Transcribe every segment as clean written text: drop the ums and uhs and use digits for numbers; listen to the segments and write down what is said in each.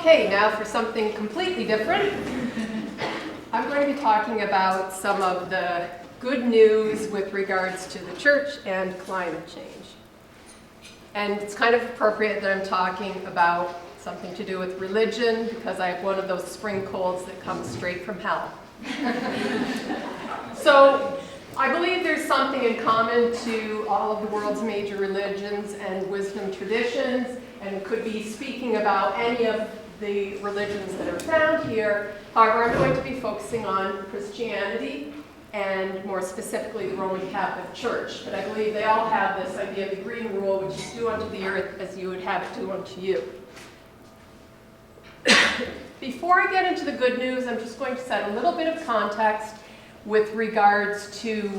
Okay, now for something completely different. I'm going to be talking about some of the good news with regards to the church and climate change. And it's kind of appropriate that I'm talking about something to do with religion because I have one of those spring colds that comes straight from hell. So I believe there's something in common to all of the world's major religions and wisdom traditions, and could be speaking about any of the religions that are found here. However, I'm going to be focusing on Christianity and more specifically the Roman Catholic Church. But I believe they all have this idea of the green rule, which is do unto the earth as you would have it do unto you. Before I get into the good news, I'm just going to set a little bit of context with regards to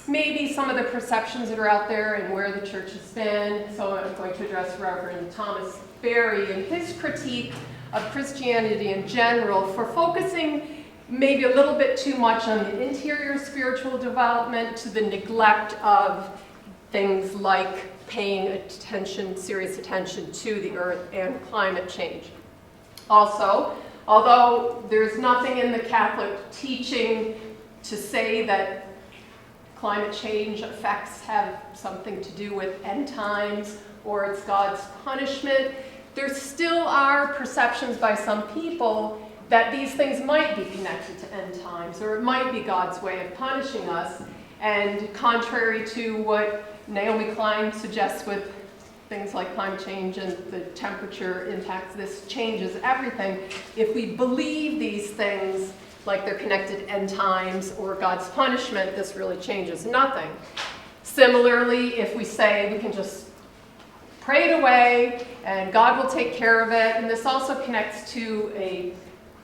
maybe some of the perceptions that are out there and where the church has been. So I'm going to address Reverend Thomas Berry and his critique of Christianity in general for focusing maybe a little bit too much on the interior spiritual development to the neglect of things like paying attention, serious attention to the earth and climate change. Also, although there's nothing in the Catholic teaching to say that climate change effects have something to do with end times or it's God's punishment, there still are perceptions by some people that these things might be connected to end times, or it might be God's way of punishing us. And contrary to what Naomi Klein suggests with things like climate change and the temperature impacts, this changes everything. If we believe these things like they're connected to end times or God's punishment, this really changes nothing. Similarly, if we say we can just pray it away and God will take care of it, and this also connects to a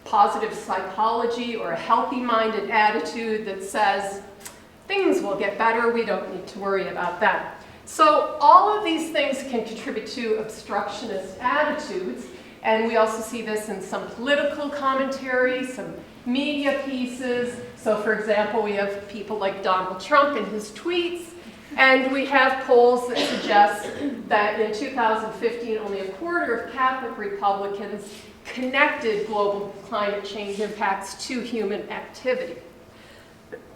positive psychology or a healthy-minded attitude that says things will get better, we don't need to worry about that. So all of these things can contribute to obstructionist attitudes, and we also see this in some political commentary, some media pieces. So for example, we have people like Donald Trump in his tweets, and we have polls that suggest that in 2015, only a quarter of Catholic Republicans connected global climate change impacts to human activity.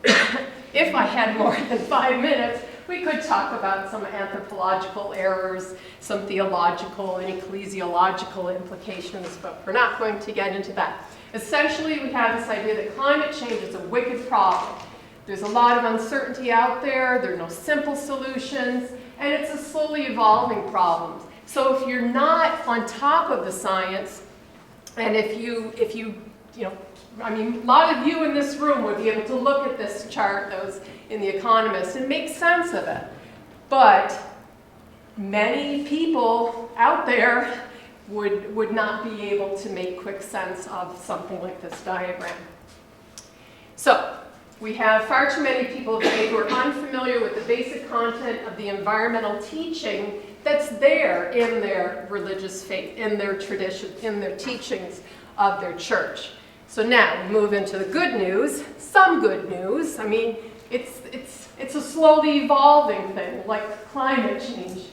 If I had more than 5 minutes, we could talk about some anthropological errors, some theological and ecclesiological implications, but we're not going to get into that. Essentially, we have this idea that climate change is a wicked problem. There's a lot of uncertainty out there, there are no simple solutions, and it's a slowly evolving problem. So if you're not on top of the science, and if you I mean, a lot of you in this room would be able to look at this chart that was in The Economist and make sense of it. But many people out there would not be able to make quick sense of something like this diagram. So we have far too many people today who are unfamiliar with the basic content of the environmental teaching that's there in their religious faith, in their tradition, in their teachings of their church. So now we move into the good news, some good news. I mean, it's a slowly evolving thing, like climate change.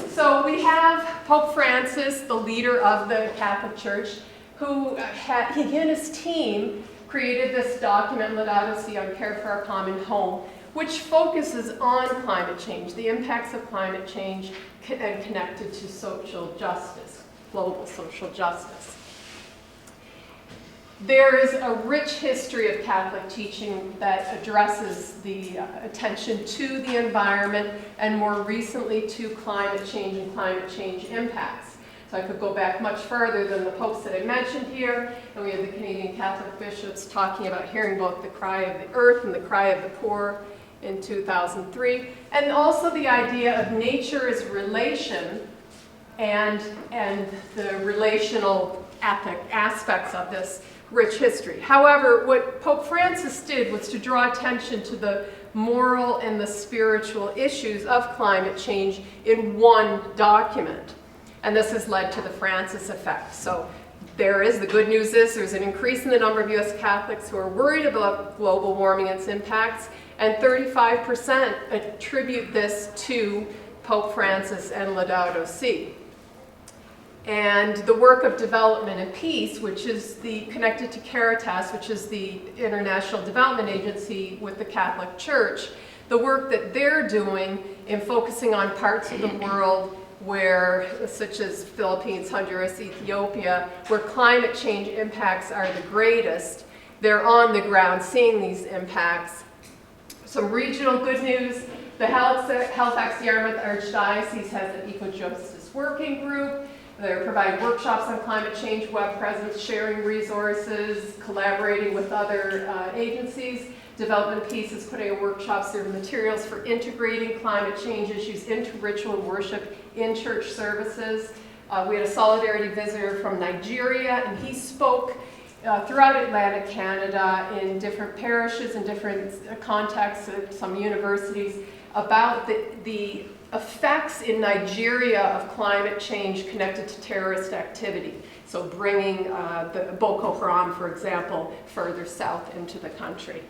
So we have Pope Francis, the leader of the Catholic Church, who he and his team created this document, Laudato Si, on Care for Our Common Home, which focuses on climate change, the impacts of climate change and connected to social justice, global social justice. There is a rich history of Catholic teaching that addresses the attention to the environment and more recently to climate change and climate change impacts. So I could go back much further than the popes that I mentioned here, and we have the Canadian Catholic bishops talking about hearing both the cry of the earth and the cry of the poor in 2003, and also the idea of nature as relation and the relational ethic aspects of this rich history. However, what Pope Francis did was to draw attention to the moral and the spiritual issues of climate change in one document. And this has led to the Francis effect. So the good news is there's an increase in the number of US Catholics who are worried about global warming and its impacts, and 35% attribute this to Pope Francis and Laudato Si. and the work of development and peace, which is connected to Caritas, which is the international development agency with the Catholic Church, the work that they're doing in focusing on parts of the world where, such as Philippines, Honduras, Ethiopia, where climate change impacts are the greatest. They're on the ground seeing these impacts. Some regional good news: the Halifax-Yarmouth Archdiocese has an Eco-Justice Working Group. They provide workshops on climate change, web presence, sharing resources, collaborating with other agencies. Development Peace is putting on workshops and materials for integrating climate change issues into ritual and worship in church services. We had a solidarity visitor from Nigeria, and he spoke throughout Atlantic Canada in different parishes and different contexts at some universities about the effects in Nigeria of climate change connected to terrorist activity. So bringing the Boko Haram, for example, further south into the country.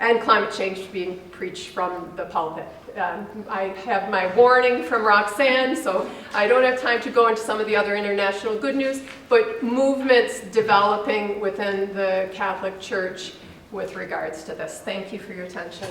And climate change being preached from the pulpit. I have my warning from Roxanne, so I don't have time to go into some of the other international good news, but movements developing within the Catholic Church with regards to this. Thank you for your attention.